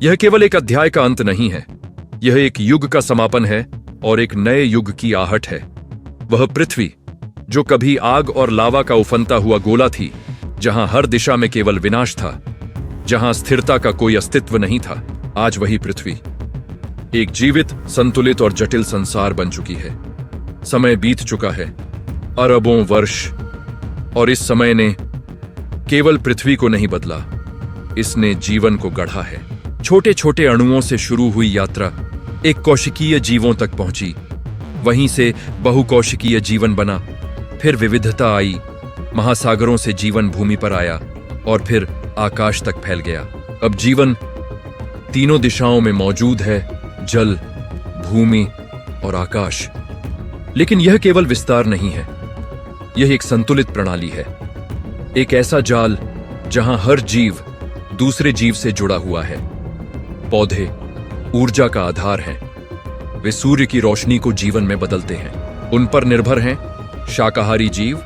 यह केवल एक अध्याय का अंत नहीं है, यह एक युग का समापन है और एक नए युग की आहट है। वह पृथ्वी जो कभी आग और लावा का उफनता हुआ गोला थी, जहां हर दिशा में केवल विनाश था, जहां स्थिरता का कोई अस्तित्व नहीं था, आज वही पृथ्वी एक जीवित, संतुलित और जटिल संसार बन चुकी है। समय बीत चुका है, अरबों वर्ष, और इस समय ने केवल पृथ्वी को नहीं बदला, इसने जीवन को गढ़ा है। छोटे छोटे अणुओं से शुरू हुई यात्रा एक कोशिकीय जीवों तक पहुंची, वहीं से बहुकोशिकीय जीवन बना, फिर विविधता आई, महासागरों से जीवन भूमि पर आया और फिर आकाश तक फैल गया। अब जीवन तीनों दिशाओं में मौजूद है, जल, भूमि और आकाश। लेकिन यह केवल विस्तार नहीं है, यह एक संतुलित प्रणाली है, एक ऐसा जाल जहां हर जीव दूसरे जीव से जुड़ा हुआ है। पौधे ऊर्जा का आधार हैं, वे सूर्य की रोशनी को जीवन में बदलते हैं। उन पर निर्भर हैं शाकाहारी जीव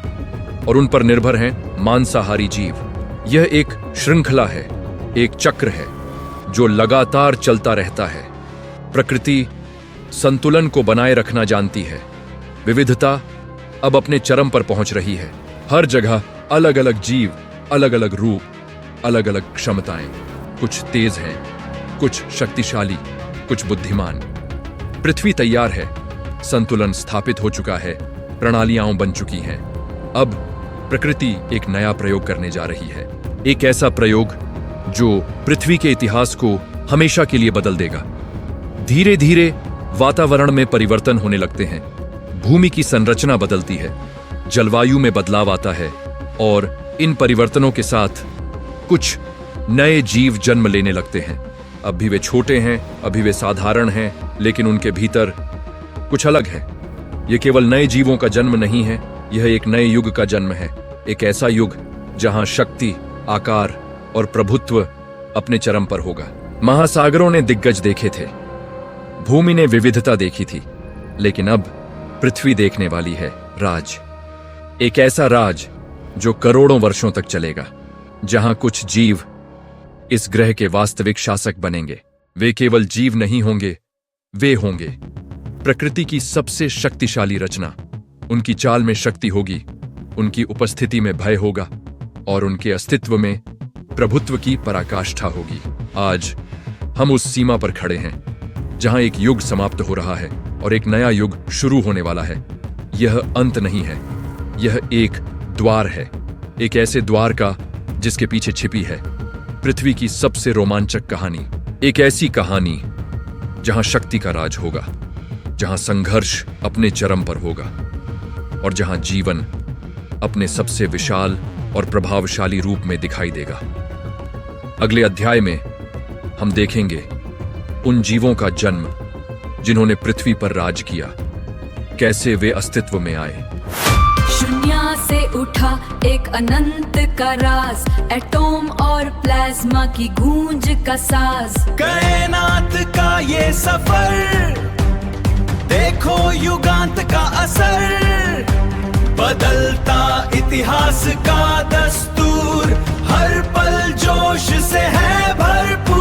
और उन पर निर्भर हैं मांसाहारी जीव। यह एक श्रृंखला है, एक चक्र है जो लगातार चलता रहता है। प्रकृति संतुलन को बनाए रखना जानती है। विविधता अब अपने चरम पर पहुंच रही है। हर जगह अलग अलग जीव, अलग अलग रूप, अलग अलग क्षमताएं। कुछ तेज हैं, कुछ शक्तिशाली, कुछ बुद्धिमान। पृथ्वी तैयार है, संतुलन स्थापित हो चुका है, प्रणालियां बन चुकी हैं। अब प्रकृति एक नया प्रयोग करने जा रही है, एक ऐसा प्रयोग जो पृथ्वी के इतिहास को हमेशा के लिए बदल देगा। धीरे धीरे वातावरण में परिवर्तन होने लगते हैं, भूमि की संरचना बदलती है, जलवायु में बदलाव आता है और इन परिवर्तनों के साथ कुछ नए जीव जन्म लेने लगते हैं। अब भी वे छोटे हैं, अभी वे साधारण हैं, लेकिन उनके भीतर कुछ अलग है। यह केवल नए जीवों का जन्म नहीं है, यह एक नए युग का जन्म है, एक ऐसा युग जहां शक्ति, आकार और प्रभुत्व अपने चरम पर होगा। महासागरों ने दिग्गज देखे थे, भूमि ने विविधता देखी थी, लेकिन अब पृथ्वी देखने वाली है राज। एक ऐसा राज जो करोड़ों वर्षों तक चलेगा, जहां कुछ जीव इस ग्रह के वास्तविक शासक बनेंगे। वे केवल जीव नहीं होंगे, वे होंगे प्रकृति की सबसे शक्तिशाली रचना। उनकी चाल में शक्ति होगी, उनकी उपस्थिति में भय होगा और उनके अस्तित्व में प्रभुत्व की पराकाष्ठा होगी। आज हम उस सीमा पर खड़े हैं जहां एक युग समाप्त हो रहा है और एक नया युग शुरू होने वाला है। यह अंत नहीं है, यह एक द्वार है, एक ऐसे द्वार का जिसके पीछे छिपी है पृथ्वी की सबसे रोमांचक कहानी। एक ऐसी कहानी जहां शक्ति का राज होगा, जहां संघर्ष अपने चरम पर होगा और जहां जीवन अपने सबसे विशाल और प्रभावशाली रूप में दिखाई देगा। अगले अध्याय में हम देखेंगे उन जीवों का जन्म जिन्होंने पृथ्वी पर राज किया, कैसे वे अस्तित्व में आए। शून्य से उठा एक अनंत का राज, एटॉम और प्लाज्मा की गूंज का साज। कायनात का ये सफर, देखो युगांत का असर, बदलता इतिहास का दस्तूर, हर पल जोश से है भरपूर।